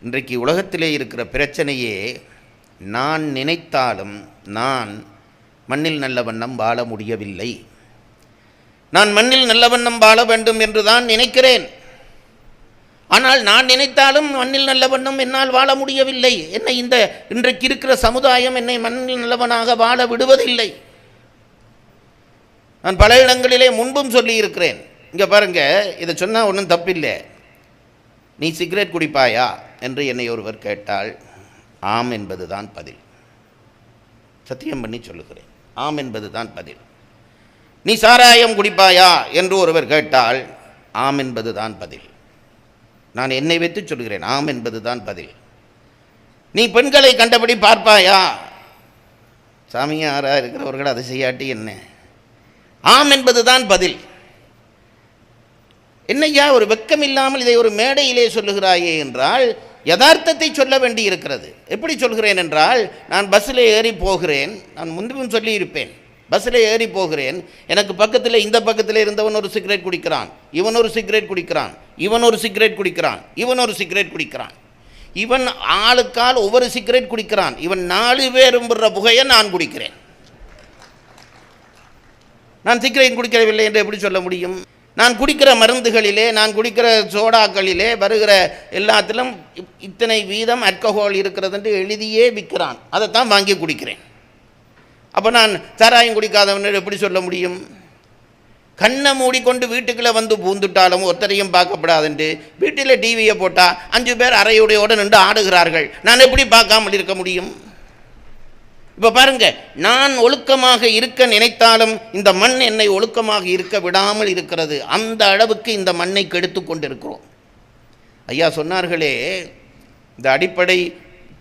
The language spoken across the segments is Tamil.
இன்றைக்கு உலகத்திலே இருக்கிற பிரச்சனையே, நான் நினைத்தாலும் நான் மண்ணில் நல்ல வண்ணம் வாழ முடியவில்லை. நான் மண்ணில் நல்ல வண்ணம் வாழ வேண்டும் என்று தான் நினைக்கிறேன். ஆனால் நான் நினைத்தாலும் மண்ணில் நல்ல வண்ணம் என்னால் வாழ முடியவில்லை. என்னை இன்றைக்கு இருக்கிற சமுதாயம் என்னை மண்ணில் நல்லவனாக வாழ விடுவதில்லை. நான் பல இடங்களிலே முன்பும் சொல்லியிருக்கிறேன். இங்கே பாருங்கள், இதை சொன்னால் ஒன்றும் தப்பில்லை. நீ சிகரெட் குடிப்பாயா என்று என்னை ஒருவர் கேட்டால் ஆம் என்பது தான் பதில். சத்தியம் பண்ணி சொல்லுகிறேன், ஆம் என்பது தான் பதில். நீ சாராயம் குடிப்பாயா என்று ஒருவர் கேட்டால் ஆம் என்பது தான் பதில். நான் என்னை வைத்து சொல்கிறேன், ஆம் என்பது தான் பதில். நீ பெண்களை கண்டபடி பார்ப்பாயா? சாமியாராக இருக்கிறவர்கள் அதை செய்யாட்டி என்ன? ஆம் என்பது தான் பதில். என்னையா ஒரு வெக்கம் இல்லாமல் இதை ஒரு மேடையிலே சொல்லுகிறாயே என்றால் யதார்த்தத்தை சொல்ல வேண்டி இருக்கிறது. எப்படி சொல்கிறேன் என்றால், நான் பஸ்ஸில் ஏறி போகிறேன். நான் முன்பும் சொல்லியிருப்பேன், பஸ்ஸில் ஏறி போகிறேன். எனக்கு பக்கத்தில், இந்த பக்கத்தில் இருந்தவன் ஒரு சிகரெட் குடிக்கிறான், இவன் ஒரு சிகரெட் குடிக்கிறான், இவன் ஒரு சிகரெட் குடிக்கிறான், இவன் ஒரு சிகரெட் குடிக்கிறான், இவன் ஆளுக்கால் ஒவ்வொரு சிகரெட் குடிக்கிறான். இவன் 4 பேரும் விடுற புகையை நான் குடிக்கிறேன். நான் சிகரெட் குடிக்கவில்லை என்று எப்படி சொல்ல முடியும்? நான் குடிக்கிற மருந்துகளிலே, நான் குடிக்கிற சோடாக்களிலே வருகிற எல்லாத்திலும் இத்தனை வீதம் ஆல்கஹால் இருக்கிறது என்று எழுதியே விற்கிறான். அதைத்தான் வாங்கி குடிக்கிறேன். அப்போ நான் சாராயம் குடிக்காதவன் எப்படி சொல்ல முடியும்? கண்ணை மூடிக்கொண்டு வீட்டுக்குள்ளே வந்து பூந்துட்டாலும் ஒருத்தரையும் பார்க்கப்படாதுண்டு வீட்டில் டிவியை போட்டால் 5 பேர் அறையுடையோடு நின்று ஆடுகிறார்கள். நான் எப்படி பார்க்காமல் இருக்க முடியும்? இப்போ பாருங்க, நான் ஒழுக்கமாக இருக்க நினைத்தாலும் இந்த மண் என்னை ஒழுக்கமாக இருக்க விடாமல் இருக்கிறது. அந்த அளவுக்கு இந்த மண்ணை கெடுத்து கொண்டிருக்கிறோம். ஐயா சொன்னார்களே, இந்த அடிப்படை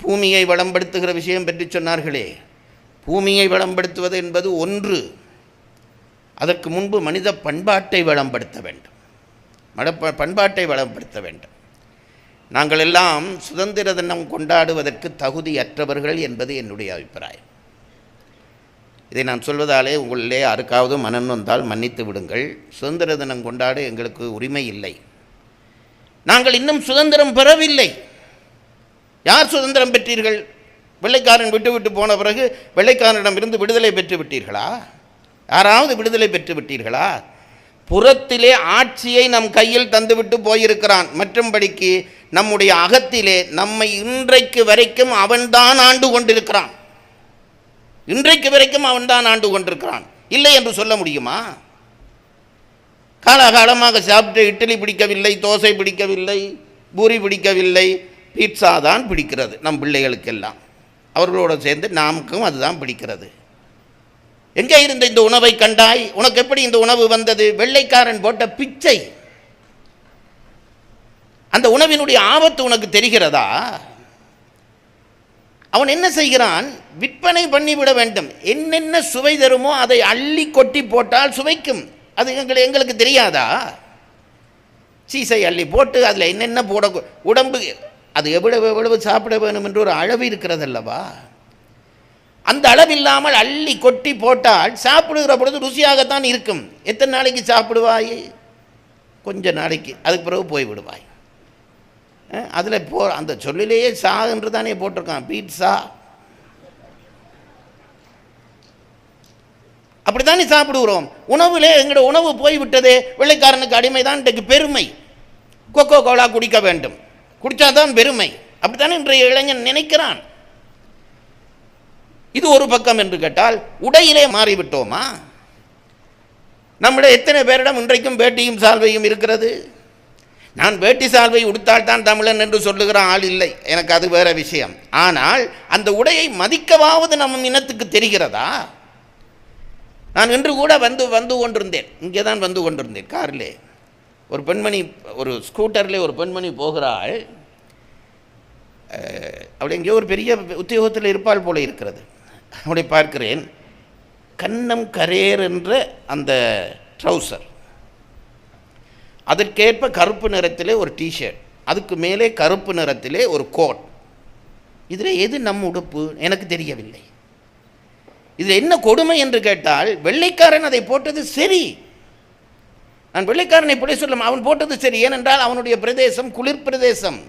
பூமியை வளம்படுத்துகிற விஷயம் பற்றி சொன்னார்களே, பூமியை வளம்படுத்துவது என்பது ஒன்று. அதற்கு முன்பு மனித பண்பாட்டை வளம்படுத்த வேண்டும். பண்பாட்டை வளம்படுத்த வேண்டும். நாங்கள் எல்லாம் சுதந்திர தினம் கொண்டாடுவதற்கு தகுதியற்றவர்கள் என்பது என்னுடைய அபிப்பிராயம். இதை நான் சொல்வதாலே உங்களிலே யாருக்காவது மனம் வந்தால் மன்னித்து விடுங்கள். சுதந்திர தினம் கொண்டாட எங்களுக்கு உரிமை இல்லை. நாங்கள் இன்னும் சுதந்திரம் பெறவில்லை. யார் சுதந்திரம் பெற்றீர்கள்? வெள்ளைக்காரன் விட்டு போன பிறகு வெள்ளைக்காரனிடமிருந்து விடுதலை பெற்று விட்டீர்களா? யாராவது விடுதலை பெற்று விட்டீர்களா? புறத்திலே ஆட்சியை நம் கையில் தந்துவிட்டு போயிருக்கிறான். மற்றும்படிக்கு நம்முடைய அகத்திலே நம்மை இன்றைக்கு வரைக்கும் அவன்தான் ஆண்டு கொண்டிருக்கிறான். இன்றைக்கு வரைக்கும் அவன்தான் ஆண்டு கொண்டிருக்கிறான். இல்லை என்று சொல்ல முடியுமா? காலகாலமாக சாப்பிட்டு இட்லி பிடிக்கவில்லை, தோசை பிடிக்கவில்லை, பூரி பிடிக்கவில்லை, பீட்சா தான் பிடிக்கிறது நம் பிள்ளைகளுக்கெல்லாம். அவர்களோடு சேர்ந்து நமக்கும் அதுதான் பிடிக்கிறது. எங்கே இருந்த இந்த உணவை கண்டாய்? உனக்கு எப்படி இந்த உணவு வந்தது? வெள்ளைக்காரன் போட்ட பிச்சை. அந்த உணவினுடைய ஆபத்து உனக்கு தெரிகிறதா? அவன் என்ன செய்கிறான்? விற்பனை பண்ணிவிட வேண்டும். என்னென்ன சுவை தருமோ அதை அள்ளி கொட்டி போட்டால் சுவைக்கும். அது எங்களுக்கு தெரியாதா? சீசை அள்ளி போட்டு அதில் என்னென்ன போட, உடம்பு அது எவ்வளவு சாப்பிட வேணும் என்று ஒரு அளவு இருக்கிறது அல்லவா? அந்த அளவில்லாமல் அள்ளி கொட்டி போட்டால் சாப்பிடுகிற பொழுது ருசியாகத்தான் இருக்கும். எத்தனை நாளைக்கு சாப்பிடுவாய்? கொஞ்ச நாளைக்கு, அதுக்கு பிறகு போய்விடுவாய். அதில் அந்த சொல்லிலேயே சா என்று தானே போட்டிருக்கான், பீட்சா. அப்படி தானே சாப்பிடுகிறோம். உணவுலே எங்களோட உணவு போய்விட்டதே. வெள்ளைக்காரனுக்கு அடிமை தான் இன்றைக்கு பெருமை. கொக்கோ கோலா குடிக்க வேண்டும், குடித்தாதான் பெருமை. அப்படித்தானே இன்றைய இளைஞன் நினைக்கிறான். இது ஒரு பக்கம் என்று கேட்டால், உடையிலே மாறிவிட்டோமா? நம்மிடம் எத்தனை பேரிடம் இன்றைக்கும் வேட்டியும் சால்வையும் இருக்கிறது? நான் வேட்டி சால்வை உடுத்தால்தான் தமிழன் என்று சொல்லுகிற ஆள் இல்லை, எனக்கு அது வேற விஷயம். ஆனால் அந்த உடையை மதிக்கவாவது நம்ம இனத்துக்கு தெரிகிறதா? நான் இன்று கூட வந்து கொண்டிருந்தேன், இங்கே தான் வந்து கொண்டிருந்தேன் காரிலே. ஒரு பெண்மணி, ஒரு ஸ்கூட்டரில் ஒரு பெண்மணி போகிறாள். அப்படி எங்கேயோ ஒரு பெரிய உத்தியோகத்தில் இருப்பாள் போல இருக்கிறது. அப்படி பார்க்கிறேன், கன்னம் கரேர் என்ற அந்த ட்ரௌசர், அதற்கேற்ப கருப்பு நிறத்திலே ஒரு டிஷர்ட், அதுக்கு மேலே கருப்பு நிறத்திலே ஒரு கோட். இதில் எது நம் உடுப்பு எனக்கு தெரியவில்லை. இதில் என்ன கொடுமை என்று கேட்டால், வெள்ளைக்காரன் அதை போட்டது சரி. நான் வெள்ளைக்காரனை இப்படி சொல்லும், அவன் போட்டது சரி. ஏனென்றால் அவனுடைய பிரதேசம் குளிர் பிரதேசம்.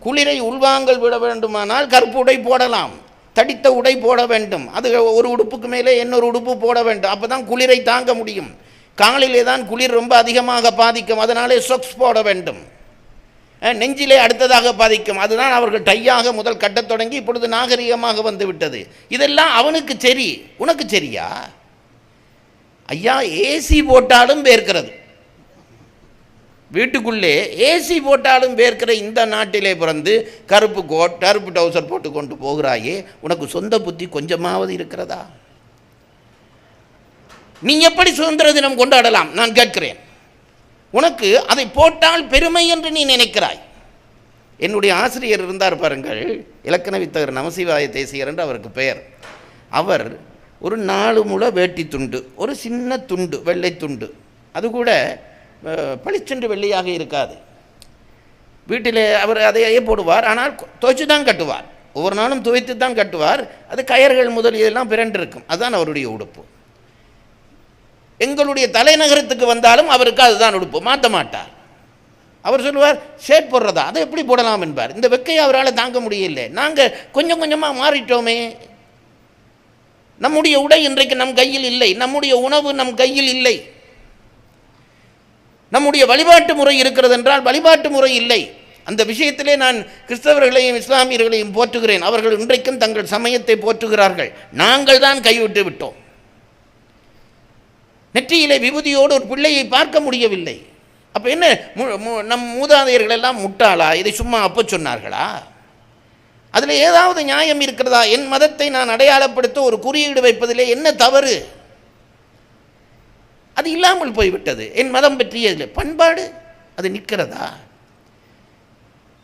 குளிரை உள்வாங்கல் விட வேண்டுமானால் கருப்பு உடை போடலாம், தடித்த உடை போட வேண்டும், அது ஒரு உடுப்புக்கு மேலே இன்னொரு உடுப்பு போட வேண்டும், அப்போ தான் குளிரை தாங்க முடியும். காலிலே தான் குளிர் ரொம்ப அதிகமாக பாதிக்கும், அதனாலே சொக்ஸ் போட வேண்டும். நெஞ்சிலே அடுத்ததாக பாதிக்கும், அதுதான் அவர்கள் டையாக முதல் கட்டத் தொடங்கி இப்பொழுது நாகரிகமாக வந்து விட்டது. இதெல்லாம் அவனுக்கு சரி, உனக்கு சரியா? ஐயா, ஏசி போட்டாலும் வேர்க்கிறது, வீட்டுக்குள்ளே ஏசி போட்டாலும் வேர்க்கிற இந்த நாட்டிலே பிறந்து கருப்பு கோட் கருப்பு டவுசர் போட்டு கொண்டு போகிறாயே, உனக்கு சொந்த புத்தி கொஞ்சமாவது இருக்கிறதா? நீ எப்படி சுதந்திர தினம் கொண்டாடலாம் நான் கேட்கிறேன்? உனக்கு அதை போட்டால் பெருமை என்று நீ நினைக்கிறாய். என்னுடைய ஆசிரியர் இருந்தார் பாருங்கள், இலக்கண வித்தகர் நமசிவாய தேசியர் என்று அவருக்கு பெயர். அவர் ஒரு 4 முழ வேட்டி துண்டு, ஒரு சின்ன துண்டு, வெள்ளை துண்டு, அது கூட பளிச்சென்று வெள்ளையாக இருக்காது, வீட்டில் அவர் அதையே போடுவார். ஆனால் துவைச்சு தான் கட்டுவார், ஒவ்வொரு நாளும் துவைத்து தான் கட்டுவார். அது கயர்கள் முதல் இதெல்லாம் பிறண்டு இருக்கும், அதுதான் அவருடைய உடுப்பு. எங்களுடைய தலைநகரத்துக்கு வந்தாலும் அவருக்கு அதுதான் உடுப்பு, மாற்ற மாட்டார். அவர் சொல்லுவார், ஷேட் போடுறதா, அதை எப்படி போடலாம் என்பார். இந்த வெக்கையை அவரால் தாங்க முடியல. நாங்கள் கொஞ்சம் கொஞ்சமாக மாறிட்டோமே. நம்முடைய உடை இன்றைக்கு நம் கையில் இல்லை, நம்முடைய உணவு நம் கையில் இல்லை, நம்முடைய வழிபாட்டு முறை இருக்கிறது என்றால் வழிபாட்டு முறை இல்லை. அந்த விஷயத்திலே நான் கிறிஸ்தவர்களையும் இஸ்லாமியர்களையும் போற்றுகிறேன். அவர்கள் இன்றைக்கும் தங்கள் சமயத்தை போற்றுகிறார்கள். நாங்கள் தான் கைவிட்டு விட்டோம். நெற்றியிலே விபூதியோடு ஒரு பிள்ளையை பார்க்க முடியவில்லை. அப்போ என்ன, நம் மூதாதையர்கள் எல்லாம் முட்டாளா? இதை சும்மா அப்போ சொன்னார்களா? அதில் ஏதாவது நியாயம் இருக்கிறதா? என் மதத்தை நான் அடையாளப்படுத்த ஒரு குறியீடு வைப்பதிலே என்ன தவறு? அது இல்லாமல் போய்விட்டது. என் மதம் பற்றிய பண்பாடு அது நிற்கிறதா?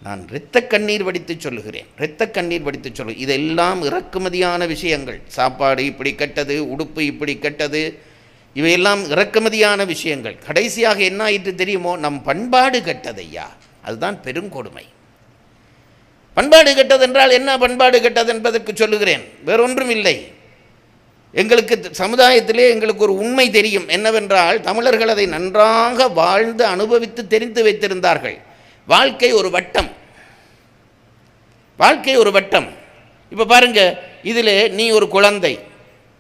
நான் இரத்த கண்ணீர் வடித்து சொல்லுகிறேன், இரத்த கண்ணீர் வடித்து சொல்லுகிறேன். இதெல்லாம் இறக்குமதியான விஷயங்கள். சாப்பாடு இப்படி கெட்டது, உடுப்பு இப்படி கெட்டது, இவையெல்லாம் இறக்குமதியான விஷயங்கள். கடைசியாக என்ன ஆயிற்று தெரியுமோ? நம் பண்பாடு கெட்டதையா, அதுதான் பெருங்கொடுமை. பண்பாடு கெட்டது என்றால் என்ன? பண்பாடு கெட்டது என்பதற்கு சொல்லுகிறேன், வேறொன்றும் இல்லை. எங்களுக்கு சமுதாயத்திலே எங்களுக்கு ஒரு உண்மை தெரியும். என்னவென்றால், தமிழர்கள் அதை நன்றாக வாழ்ந்து அனுபவித்து தெரிந்து வைத்திருந்தார்கள். வாழ்க்கை ஒரு வட்டம், வாழ்க்கை ஒரு வட்டம். இப்போ பாருங்க, இதில் நீ ஒரு குழந்தை,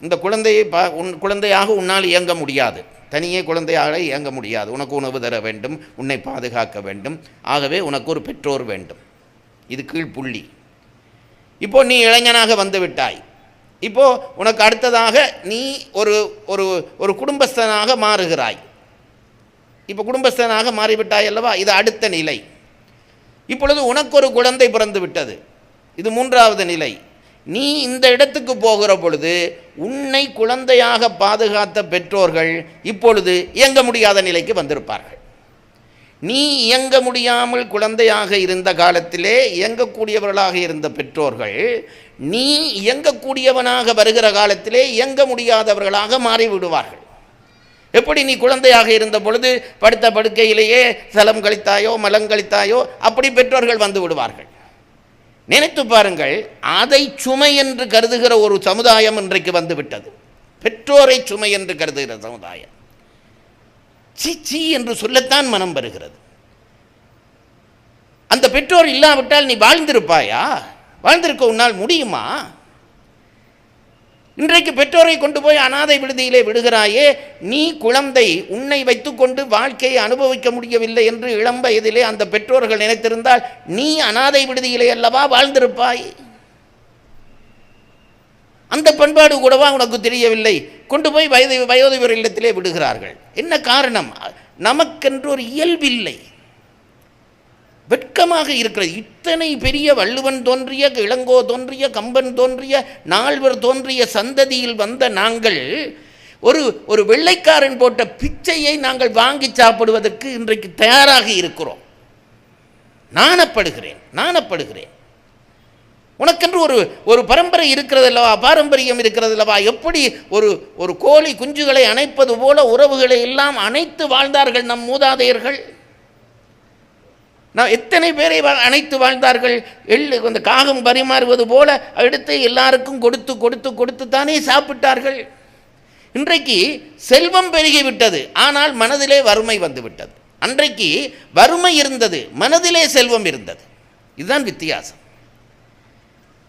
இந்த குழந்தையை குழந்தையாக உன்னால் இயங்க முடியாது, தனியே குழந்தையாக இயங்க முடியாது. உனக்கு உணவு தர வேண்டும், உன்னை பாதுகாக்க வேண்டும், ஆகவே உனக்கு ஒரு பெற்றோர் வேண்டும். இது கீழ்ப்புள்ளி. இப்போ நீ இளைஞனாக வந்து விட்டாய். இப்போது உனக்கு அடுத்ததாக நீ ஒரு ஒரு ஒரு குடும்பஸ்தனாக மாறுகிறாய். இப்போ குடும்பஸ்தனாக மாறிவிட்டாய் அல்லவா? இது அடுத்த நிலை. இப்பொழுது உனக்கு ஒரு குழந்தை பிறந்து விட்டது, இது 3வது நிலை. நீ இந்த இடத்துக்கு போகிற பொழுது உன்னை குழந்தையாக பாதுகாத்த பெற்றோர்கள் இப்பொழுது இயங்க முடியாத நிலைக்கு வந்திருப்பார்கள். நீ இயங்க முடியாமல் குழந்தையாக இருந்த காலத்திலே இயங்கக்கூடியவர்களாக இருந்த பெற்றோர்கள் நீ இயங்கக்கூடியவனாக வருகிற காலத்திலே இயங்க முடியாதவர்களாக மாறிவிடுவார்கள். எப்படி நீ குழந்தையாக இருந்த பொழுது படுத்த படுக்கையிலேயே சலம் கழித்தாயோ மலம் கழித்தாயோ, அப்படி பெற்றோர்கள் வந்து விடுவார்கள். நினைத்து பாருங்கள், அதை சுமை என்று கருதுகிற ஒரு சமுதாயம் இன்றைக்கு வந்துவிட்டது. பெற்றோரை சுமை என்று கருதுகிற சமுதாயம். சீ என்று சொல்லத்தான் மனம் வருகிறது. அந்த பெற்றோர் இல்லாவிட்டால் நீ வாழ்ந்திருப்பாயா? வாழ்ந்திருக்க உன்னால் முடியுமா? இன்றைக்கு பெற்றோரை கொண்டு போய் அனாதை விடுதியிலே விடுகிறாயே, நீ குழந்தை, உன்னை வைத்துக்கொண்டு வாழ்க்கையை அனுபவிக்க முடியவில்லை என்று இளம் வயதிலே அந்த பெற்றோர்கள் நினைத்திருந்தால் நீ அனாதை விடுதியிலே அல்லவா வாழ்ந்திருப்பாய்? அந்த பண்பாடு கூடவா உனக்கு தெரியவில்லை? கொண்டு போய் வயோதிபர் இல்லத்திலே விடுகிறார்கள். என்ன காரணம்? நமக்கென்று ஒரு இயல்பில்லை. வெட்கமாக இருக்கிறது. இத்தனை பெரிய வள்ளுவன் தோன்றிய, இளங்கோ தோன்றிய, கம்பன் தோன்றிய, நால்வர் தோன்றிய சந்ததியில் வந்த நாங்கள் ஒரு வெள்ளைக்காரன் போட்ட பிச்சையை நாங்கள் வாங்கி சாப்பிடுவதற்கு இன்றைக்கு தயாராக இருக்கிறோம். நாணப்படுகிறேன். உனக்கென்று ஒரு பரம்பரை இருக்கிறது அல்லவா, பாரம்பரியம் இருக்கிறது அல்லவா? எப்படி ஒரு கோழி குஞ்சுகளை அணைப்பது போல உறவுகளை எல்லாம் அணைத்து வாழ்ந்தார்கள் நம் மூதாதையர்கள். நான் எத்தனை பேரை அணைத்து வாழ்ந்தார்கள். அந்த காகம் பரிமாறுவது போல எடுத்து எல்லாருக்கும் கொடுத்து கொடுத்து கொடுத்து தானே சாப்பிட்டார்கள். இன்றைக்கு செல்வம் பெருகிவிட்டது, ஆனால் மனதிலே வறுமை வந்துவிட்டது. அன்றைக்கு வறுமை இருந்தது, மனதிலே செல்வம் இருந்தது. இதுதான் வித்தியாசம்.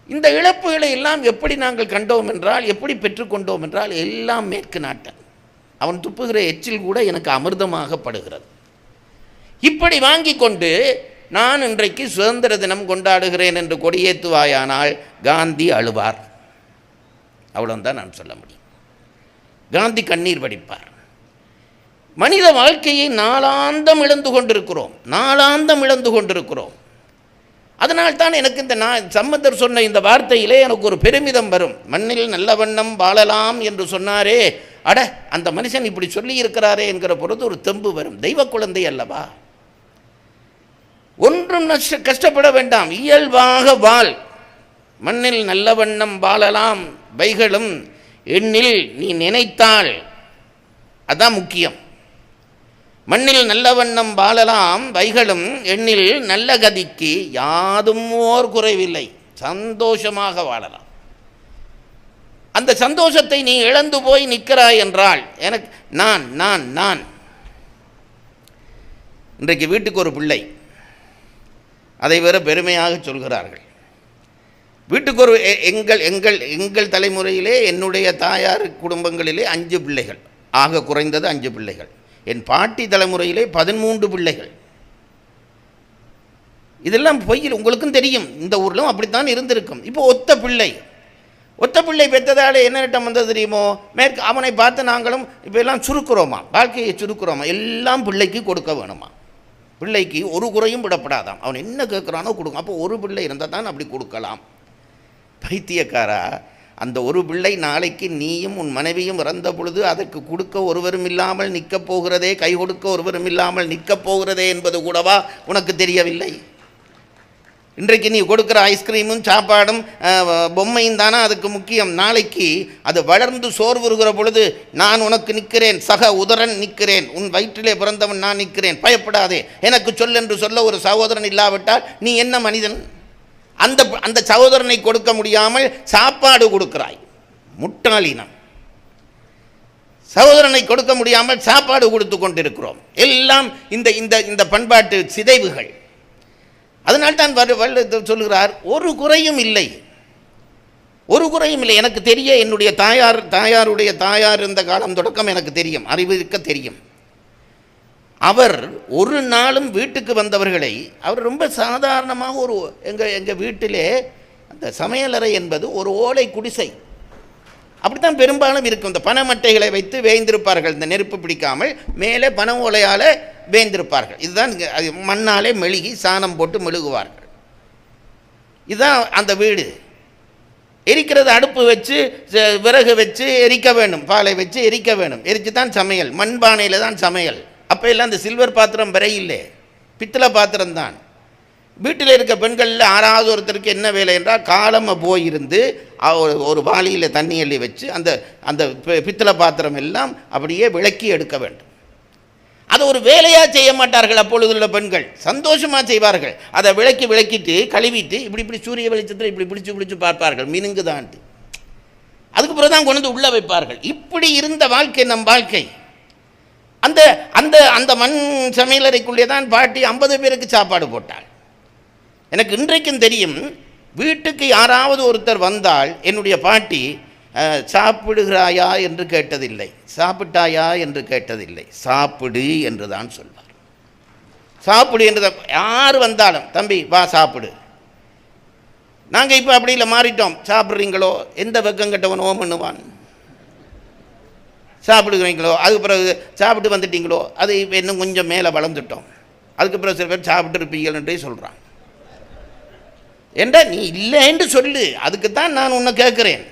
இந்த இழப்புகளை எல்லாம் எப்படி நாங்கள் கண்டோம் என்றால், எப்படி பெற்றுக்கொண்டோம் என்றால், எல்லாம் மேற்கு நாட்டன். அவன் துப்புகிற எச்சில் கூட எனக்கு அமிர்தமாகப்படுகிறது. இப்படி வாங்கி கொண்டு நான் இன்றைக்கு சுதந்திர தினம் கொண்டாடுகிறேன் என்று கொடியேற்றுவாயானால் காந்தி அழுவார். அவ்வளோதான் நான் சொல்ல முடியும். காந்தி கண்ணீர் வடிப்பார். மனித வாழ்க்கையை நாளாந்தம் இழந்து கொண்டிருக்கிறோம். அதனால்தான் எனக்கு இந்த சம்பந்தர் சொன்ன இந்த வார்த்தையிலே எனக்கு ஒரு பெருமிதம் வரும். மண்ணில் நல்ல வண்ணம் வாழலாம் என்று சொன்னாரே, அட அந்த மனுஷன் இப்படி சொல்லி இருக்கிறாரே என்கிற பொழுது ஒரு தெம்பு வரும். தெய்வ குழந்தை அல்லவா? ஒன்றும் கஷ்டப்பட வேண்டாம், இயல்பாக வாழ். மண்ணில் நல்ல வண்ணம் வாழலாம் வைகளும் எண்ணில் நீ நினைத்தாள், அதான் முக்கியம். மண்ணில் நல்ல வண்ணம் வாழலாம் வைகளும் எண்ணில் நல்ல கதிக்கு யாதும் ஓர் குறைவில்லை. சந்தோஷமாக வாழலாம். அந்த சந்தோஷத்தை நீ இழந்து போய் நிற்கிறாய் என்றால், எனக்கு நான் நான் நான் இன்றைக்கு வீட்டுக்கு ஒரு பிள்ளை, அதை வேற பெருமையாக சொல்கிறார்கள். வீட்டுக்கு ஒரு எங்கள் தலைமுறையிலே, என்னுடைய தாயார் குடும்பங்களிலே 5 பிள்ளைகள், ஆக குறைந்தது 5 பிள்ளைகள். என் பாட்டி தலைமுறையிலே 13 பிள்ளைகள். இதெல்லாம் பொய்யில், உங்களுக்கும் தெரியும், இந்த ஊரிலும் அப்படித்தான் இருந்திருக்கும். இப்போ ஒத்த பிள்ளை பெற்றதாலே என்ன நட்டம் வந்தது தெரியுமோ? அவனை பார்த்து நாங்களும் இப்போ எல்லாம் சுருக்குறோமா, வாழ்க்கையை சுருக்குறோமா, எல்லாம் பிள்ளைக்கு கொடுக்க வேணுமா. பிள்ளைக்கு ஒரு குறையும் விடப்படாதாம். அவன் என்ன கேட்குறானோ கொடுங்க. அப்போ ஒரு பிள்ளை இருந்தால் தான் அப்படி கொடுக்கலாம். பைத்தியக்காரா, அந்த ஒரு பிள்ளை நாளைக்கு நீயும் உன் மனைவியும் இறந்த பொழுது அதற்கு கொடுக்க ஒருவரும் இல்லாமல் நிற்கப் போகிறதே, கை கொடுக்க ஒருவரும் இல்லாமல் நிற்கப் போகிறதே என்பது கூடவா உனக்கு தெரியவில்லை? இன்றைக்கு நீ கொடுக்குற ஐஸ்கிரீமும் சாப்பாடும் பொம்மையும் தானே அதுக்கு முக்கியம். நாளைக்கு அது வளர்ந்து சோர்வுறுகிற பொழுது நான் உனக்கு நிற்கிறேன், சக உதரன் நிற்கிறேன், உன் வயிற்றிலே பிறந்தவன் நான் நிற்கிறேன், பயப்படாதே, எனக்கு சொல் என்று சொல்ல ஒரு சகோதரன் இல்லாவிட்டால் நீ என்ன மனிதன்? அந்த சகோதரனை கொடுக்க முடியாமல் சாப்பாடு கொடுக்கிறாய், முட்டாளினம். சகோதரனை கொடுக்க முடியாமல் சாப்பாடு கொடுத்து கொண்டிருக்கிறோம். எல்லாம் இந்த பண்பாட்டு சிதைவுகள். அதனால்தான் சொல்கிறார், ஒரு குறையும் இல்லை. எனக்கு தெரிய, என்னுடைய தாயாருடைய தாயார் இருந்த காலம் தொடக்கம் எனக்கு தெரியும், அறிவிக்க தெரியும். அவர் ஒரு நாளும் வீட்டுக்கு வந்தவர்களை அவர் ரொம்ப சாதாரணமாக எங்கள் வீட்டிலே அந்த சமையலறை என்பது ஒரு ஓலை குடிசை, அப்படித்தான் பெரும்பாலும் இருக்கும். இந்த பனைமட்டைகளை வைத்து வேய்ந்திருப்பார்கள், இந்த நெருப்பு பிடிக்காமல் மேலே பனை ஓலையால் வேய்ந்திருப்பார்கள். இதுதான் மண்ணாலே மெழுகி சாணம் போட்டு மெழுகுவார்கள். இதுதான் அந்த வீடு. எரிக்கிறது அடுப்பு வச்சு விறகு வச்சு எரிக்க வேண்டும், பாலை வச்சு எரிக்க வேண்டும், எரித்து தான் சமையல், மண்பானையில் தான் சமையல். அப்போ எல்லாம் இந்த சில்வர் பாத்திரம் வரையில்லை, பித்தளை பாத்திரம்தான். வீட்டில் இருக்க பெண்களில் 6வது ஒருத்தருக்கு என்ன வேலை என்றால், காலமாக போயிருந்து ஒரு வாளியில் தண்ணி அள்ளி வச்சு அந்த பித்தளை பாத்திரம் எல்லாம் அப்படியே விளக்கி எடுக்க வேண்டும். அதை ஒரு வேலையாக செய்ய மாட்டார்கள். அப்பொழுதுள்ள பெண்கள் சந்தோஷமாக செய்வார்கள். அதை விளக்கிட்டு கழுவிட்டு இப்படி சூரிய வெளிச்சத்தில் இப்படி பிடிச்சு பார்ப்பார்கள், மினுங்குதான்ட்டு. அதுக்கு பிறகு தான் கொண்டு வந்து உள்ளே வைப்பார்கள். இப்படி இருந்த வாழ்க்கை நம் வாழ்க்கை. அந்த மண் சமையலறைக்குள்ளே தான் பாட்டி 50 பேருக்கு சாப்பாடு போட்டாள். எனக்கு இன்றைக்கும் தெரியும், வீட்டுக்கு யாராவது ஒருத்தர் வந்தால் என்னுடைய பாட்டி சாப்பிடுகிறாயா என்று கேட்டதில்லை, சாப்பிட்டாயா என்று கேட்டதில்லை, சாப்பிடு என்று தான் சொல்வார். சாப்பிடு என்று யார் வந்தாலும், தம்பி வா சாப்பிடு. நாங்கள் இப்போ அப்படி இல்லை, மாறிட்டோம். சாப்பிட்றீங்களோ, எந்த வெக்கம் கட்டவன் ஓம் பண்ணுவான். சாப்பிடுகிறீங்களோ, அதுக்கு பிறகு சாப்பிட்டு வந்துட்டீங்களோ, அது இப்போ இன்னும் கொஞ்சம் மேலே வளர்ந்துட்டோம், அதுக்கு பிறகு சில பேர் சாப்பிட்டு இருப்பீங்கன்றே சொல்கிறான். ஏண்டா நீ இல்லைன்னு சொல்லு, அதுக்கு தான் நான் உன்னை கேட்குறேன்.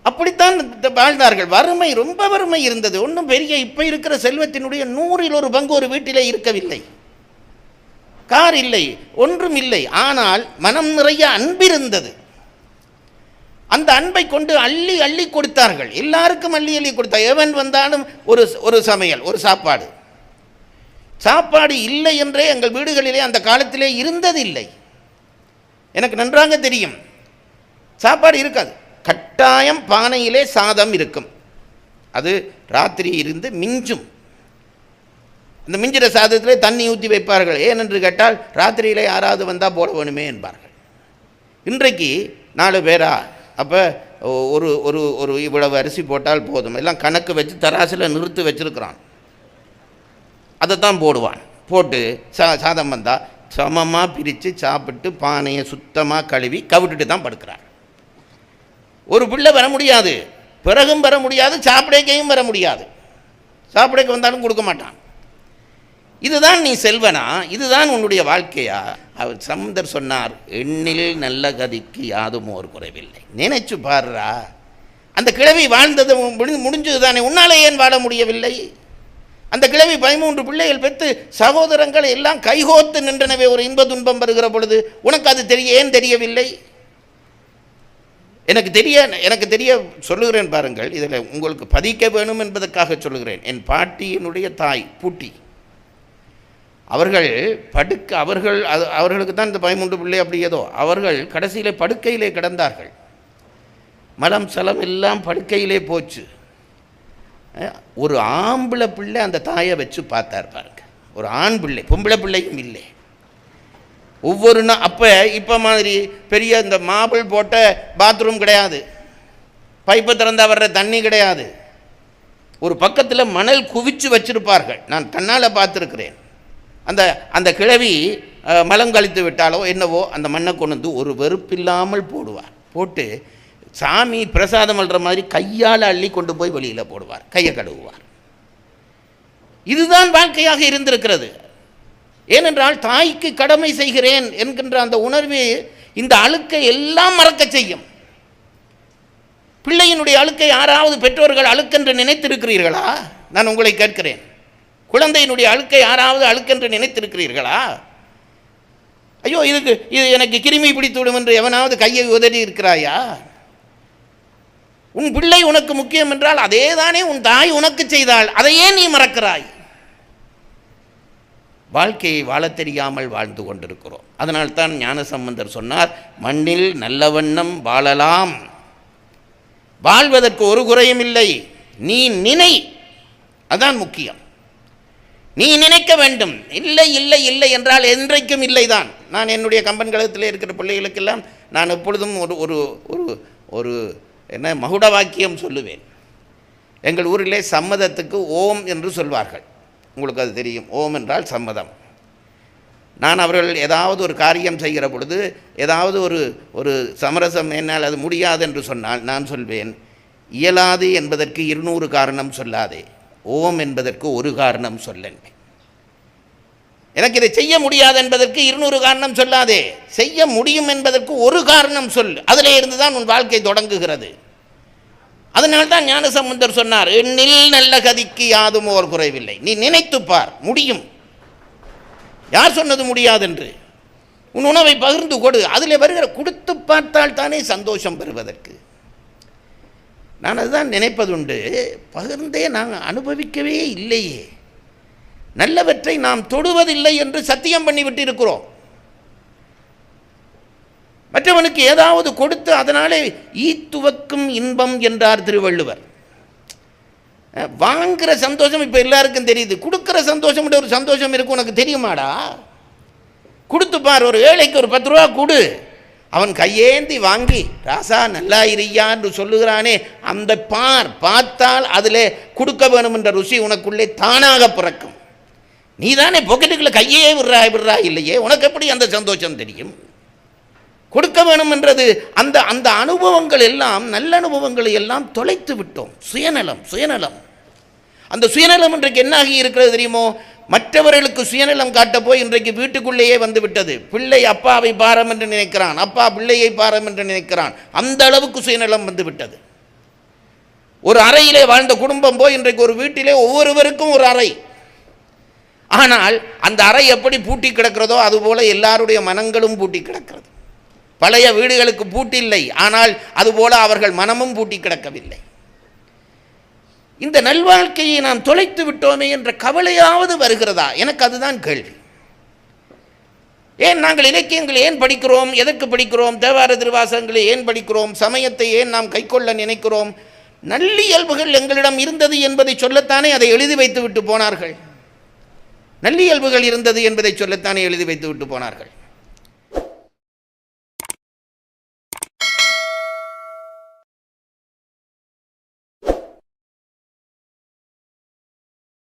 அப்படித்தான் வாழ்ந்தார்கள். வறுமை, ரொம்ப வறுமை இருந்தது. ஒன்றும் பெரிய இப்போ இருக்கிற செல்வத்தினுடைய 100ல் 1 பங்கு ஒரு வீட்டிலே இருக்கவில்லை. கார் இல்லை, ஒன்றும் இல்லை. ஆனால் மனம் நிறைய அன்பிருந்தது. அந்த அன்பை கொண்டு அள்ளி அள்ளி கொடுத்தார்கள். எல்லாருக்கும் அள்ளி அள்ளி கொடுத்தார். எவன் வந்தாலும் ஒரு சமையல், ஒரு சாப்பாடு இல்லை என்றே எங்கள் வீடுகளிலே அந்த காலத்திலே இருந்ததில்லை. எனக்கு நன்றாக தெரியும். சாப்பாடு இருக்காது. கட்டாயம் பானையிலே சாதம் இருக்கும். அது ராத்திரி இருந்து மிஞ்சும். இந்த மிஞ்சிற சாதத்திலே தண்ணி ஊற்றி வைப்பார்கள். ஏனென்று கேட்டால் ராத்திரியிலே யாராவது வந்தால் போட வேணுமே என்பார்கள். இன்றைக்கு 4 பேரா, அப்போ ஒரு ஒரு ஒரு இவ்வளவு அரிசி போட்டால் போதும், எல்லாம் கணக்கு வச்சு தராசில் நிறுத்து வச்சுருக்கிறான். அதை தான் போடுவான். போட்டு சாதம் வந்தால் சமமாக பிரித்து சாப்பிட்டு பானையை சுத்தமாக கழுவி கவிட்டுட்டு தான் படுக்கிறார். ஒரு பிள்ளை வர முடியாது, பிறகும் வர முடியாது, சாப்பிடக்கையும் வர முடியாது. சாப்பிடக்க வந்தாலும் கொடுக்க மாட்டான். இதுதான் நீ செல்வனா? இதுதான் உன்னுடைய வாழ்க்கையா? அவர் சம்பந்தர் சொன்னார், எண்ணில் நல்ல கதிக்கு யாதும் ஒரு குறைவில்லை. நினைச்சு பாருறா, அந்த கிழவி வாழ்ந்தது முடிஞ்சது தானே, உன்னாலே ஏன் வாழ முடியவில்லை? அந்த கிழவி 13 பிள்ளைகள் பெற்று சகோதரங்கள் எல்லாம் கைகோத்து நின்றனவே ஒரு இன்ப துன்பம் வருகிற பொழுது. உனக்கு அது ஏன் தெரியவில்லை? எனக்கு தெரிய சொல்லுகிறேன் பாருங்கள். இதில் உங்களுக்கு பதிக்க வேணும் என்பதற்காக சொல்லுகிறேன். என் பாட்டியினுடைய தாய் பூட்டி, அவர்களுக்கு தான் இந்த 13 பிள்ளை அப்படி ஏதோ, அவர்கள் கடைசியிலே படுக்கையிலே கிடந்தார்கள். மலம் சலம் எல்லாம் படுக்கையிலே போச்சு. ஒரு ஆம்பளை பிள்ளை அந்த தாயை வச்சு பார்த்தார் பாருங்க. ஒரு ஆண் பிள்ளை, பொம்பளை பிள்ளையும் இல்லை. ஒவ்வொரு அப்போ இப்போ மாதிரி பெரிய இந்த மாபிள் போட்ட பாத்ரூம் கிடையாது, பைப்பை திறந்தா வர்ற தண்ணி கிடையாது. ஒரு பக்கத்தில் மணல் குவிச்சு வச்சிருப்பார்கள். நான் கண்ணால் பார்த்துருக்கிறேன். அந்த கிழவி மலம் கழித்து விட்டாலோ என்னவோ அந்த மண்ணை கொண்டு வந்து ஒரு வெறுப்பில்லாமல் போடுவார். போட்டு சாமி பிரசாதம் அல்ற மாதிரி கையால் அள்ளி கொண்டு போய் வெளியில் போடுவார், கையை கழுவுவார். இதுதான் வாழ்க்கையாக இருந்திருக்கிறது. ஏனென்றால் தாய்க்கு கடமை செய்கிறேன் என்கின்ற அந்த உணர்வு இந்த அழுக்கை எல்லாம் மறக்க செய்யும். பிள்ளையினுடைய அழுக்கை யாராவது பெற்றோர்கள் அழுக்கென்று நினைத்திருக்கிறீர்களா? நான் உங்களை கேட்கிறேன். குழந்தையினுடைய அழுக்கை யாராவது அழுக்கென்று நினைத்திருக்கிறீர்களா? ஐயோ இது எனக்கு கிருமி பிடித்துவிடும் என்று எவனாவது கையை உதறி இருக்கிறாயா? உன் பிள்ளை உனக்கு முக்கியம் என்றால் அதே தானே உன் தாய் உனக்கு செய்தாள், அதையே நீ மறக்கிறாய். வாழ்க்கையை வாழ தெரியாமல் வாழ்ந்து கொண்டிருக்கிறோம். அதனால்தான் ஞானசம்பந்தர் சொன்னார், மண்ணில் நல்ல வண்ணம் வாழலாம், வாழ்வதற்கு ஒரு குறையும் இல்லை, நீ நினை, அதான் முக்கியம். நீ நினைக்க வேண்டும். இல்லை இல்லை இல்லை என்றால் என்றைக்கும் இல்லை தான். நான் என்னுடைய கம்பன் கழகத்தில் இருக்கிற பிள்ளைகளுக்கெல்லாம் நான் எப்பொழுதும் ஒரு ஒரு ஒரு என்ன மகுட வாக்கியம் சொல்லுவேன். எங்கள் ஊரிலே சம்மதத்துக்கு ஓம் என்று சொல்வார்கள். உங்களுக்கு அது தெரியும். ஓம் என்றால் சம்மதம். நான் அவர்கள் ஏதாவது ஒரு காரியம் செய்கிற பொழுது ஏதாவது ஒரு சமரசம் என்னால் அது முடியாது என்று சொன்னால் நான் சொல்வேன், இயலாது என்பதற்கு 200 காரணம் சொல்லாதே, ஓம் என்பதற்கு ஒரு காரணம் சொல்லுங்க. எனக்கு இதை செய்ய முடியாது என்பதற்கு 200 காரணம் சொல்லாதே, செய்ய முடியும் என்பதற்கு ஒரு காரணம் சொல். அதிலே இருந்துதான் உன் வாழ்க்கை தொடங்குகிறது. அதனால்தான் ஞானசம்பந்தர் சொன்னார், எண்ணில் நல்ல கதிக்கு யாதும் ஓர் குறைவில்லை. நீ நினைத்துப்பார், முடியும். யார் சொன்னது முடியாது என்று? உன் உணவை பகிர்ந்து கொடு. அதில் வருகிற கொடுத்து பார்த்தால் தானே சந்தோஷம் பெறுவதற்கு. நான் அதுதான் நினைப்பதுண்டு. பகிர்ந்தே நாங்கள் அனுபவிக்கவே இல்லையே, நல்லவற்றை நாம் தொடுவதில்லை என்று சத்தியம் பண்ணிவிட்டு இருக்கிறோம். மற்றவனுக்கு ஏதாவது கொடுத்து அதனாலே ஈத்துவக்கும் இன்பம் என்றார் திருவள்ளுவர். வாங்குகிற சந்தோஷம் இப்போ எல்லாருக்கும் தெரியுது, கொடுக்குற சந்தோஷம் ஒரு சந்தோஷம் இருக்கும். உனக்கு தெரியுமாடா? கொடுத்து பார். ஒரு ஏழைக்கு ஒரு 10 ரூபா கொடு, அவன் கையேந்தி வாங்கி ராசா நல்லா இரியா என்று சொல்லுகிறானே, அந்த பார்த்தால் அதில் கொடுக்க வேணும் என்ற ருசி உனக்குள்ளே தானாக பிறக்கும். நீ தானே பொக்கெட்டுக்குள்ள கையே விடுறா இல்லையே, உனக்கு எப்படி அந்த சந்தோஷம் தெரியும்? கொடுக்க வேணும் என்றது அந்த அந்த அனுபவங்கள் எல்லாம், நல்ல அனுபவங்களை எல்லாம் தொலைத்து விட்டோம். சுயநலம். அந்த சுயநலம் இன்றைக்கு என்னாகி இருக்கிறது தெரியுமோ? மற்றவர்களுக்கு சுயநலம் காட்ட போய் இன்றைக்கு வீட்டுக்குள்ளேயே வந்து விட்டது. பிள்ளை அப்பாவை பாரம் என்று நினைக்கிறான், அப்பா பிள்ளையை பாரம் என்று நினைக்கிறான். அந்த அளவுக்கு சுயநலம் வந்து விட்டது. ஒரு அறையிலே வாழ்ந்த குடும்பம் போய் இன்றைக்கு ஒரு வீட்டிலே ஒவ்வொருவருக்கும் ஒரு அறை. ஆனால் அந்த அறை எப்படி பூட்டி கிடக்கிறதோ அதுபோல எல்லாருடைய மனங்களும் பூட்டி கிடக்கிறது. பழைய வீடுகளுக்கு பூட்டில்லை, ஆனால் அதுபோல அவர்கள் மனமும் பூட்டி கிடக்கவில்லை. இந்த நல்வாழ்க்கையை நாம் தொலைத்து விட்டோமே என்ற கவலையாவது வருகிறதா? எனக்கு அதுதான் கேள்வி. ஏன் நாங்கள் இலக்கியங்களை ஏன் படிக்கிறோம்? எதற்கு படிக்கிறோம்? தேவார திருவாசகங்களை ஏன் படிக்கிறோம்? சமயத்தை ஏன் நாம் கைக்கொள்ள நினைக்கிறோம்? நல்லியல்புகள் எங்களிடம் இருந்தது என்பதை சொல்லத்தானே அதை எழுதி வைத்து விட்டு போனார்கள். நல்லியல்புகள் இருந்தது என்பதை சொல்லத்தானே எழுதி வைத்து விட்டு போனார்கள்.